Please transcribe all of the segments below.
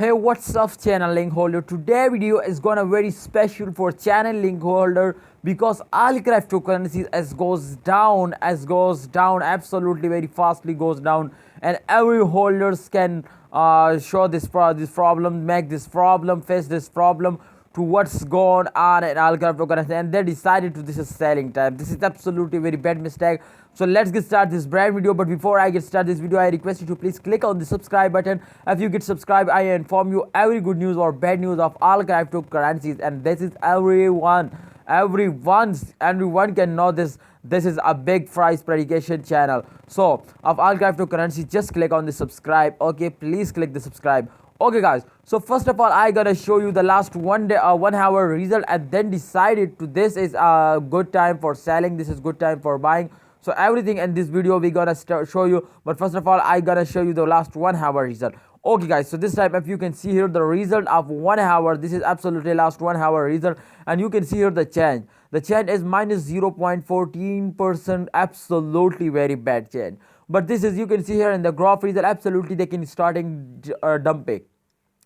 Hey, what's up, channel link holder? Today video is gonna very special for channel link holder because all cryptocurrencies as goes down absolutely very fastly goes down, and every holders can show this problem, make this problem, face this problem to what's going on in all cryptocurrency, and they decided to this is selling time. This is absolutely very bad mistake. So let's get started this brand video. But before I get started this video, I request you to please click on the subscribe button. If you get subscribed, I inform you every good news or bad news of all cryptocurrencies, and this is everyone can know this. This is a big price prediction channel. So of all cryptocurrencies, just click on the subscribe. Okay, please click the subscribe. Okay guys, so first of all I gotta show you the last 1 hour result, and then decided to this is a good time for selling, this is good time for buying. So everything in this video we gonna show you, but first of all I gotta show you the last 1 hour result. Okay guys, so this time if you can see here the result of 1 hour, this is absolutely last 1 hour result, and you can see here the change is minus 0.14%, absolutely very bad change. But this is, you can see here in the graph result, absolutely they can starting dumping.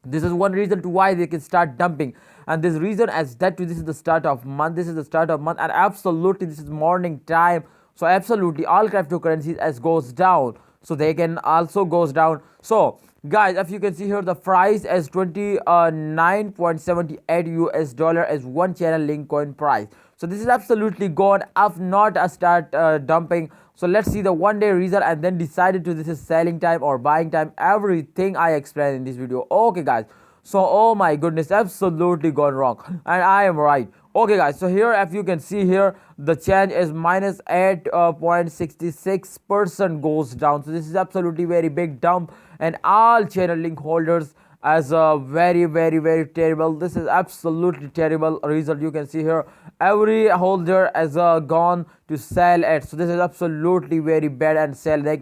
This is one reason to why they can start dumping, and this reason as that this is the start of month, and absolutely this is morning time. So absolutely all cryptocurrencies as goes down, so they can also goes down. So guys, if you can see here the price as 29.78 US dollar as one channel link coin price. So this is absolutely gone up, not a start dumping. So let's see the 1 day result, and then decided to this is selling time or buying time, everything I explained in this video. Okay guys, so oh my goodness, absolutely gone wrong, and I am right. Okay guys, so here if you can see here the change is minus 8.66% goes down. So this is absolutely very big dump, and all channel link holders as a very terrible. This is absolutely terrible result. You can see here every holder has gone to sell it. So this is absolutely very bad, and sell they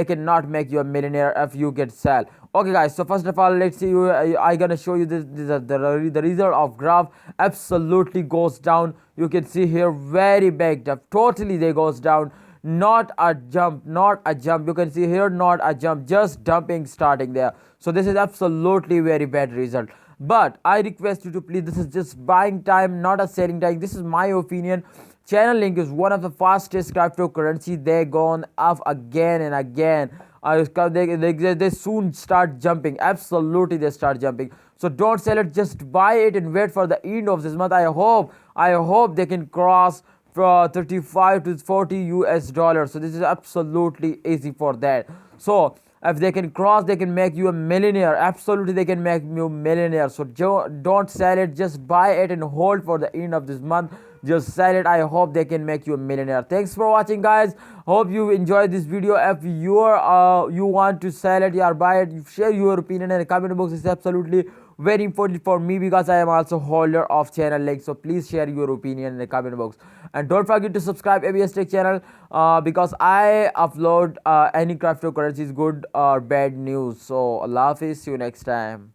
cannot make you a millionaire if you get sell. Okay guys, so first of all let's see I gonna show you the result of graph. Absolutely goes down. You can see here very big dump, totally they goes down, not a jump. You can see here not a jump, just dumping starting there. So this is absolutely very bad result. But I request you to please, this is just buying time, not a selling time. This is my opinion. Channel link is one of the fastest cryptocurrency. They gone up again and again. They soon start jumping. Absolutely they start jumping. So don't sell it, just buy it and wait for the end of this month. I hope they can cross 35 to 40 US dollars. So this is absolutely easy for that. So if they can cross, they can make you a millionaire. Absolutely they can make you a millionaire. So don't sell it, just buy it and hold for the end of this month. Just sell it. I hope they can make you a millionaire. Thanks for watching guys, hope you enjoyed this video. If you want to sell it or buy it, you share your opinion in the comment box. It's absolutely very important for me because I am also holder of channel link. So please share your opinion in the comment box, and don't forget to subscribe ABS Tech channel because I upload any cryptocurrencies, good or bad news. So Allah Hafiz, see you next time.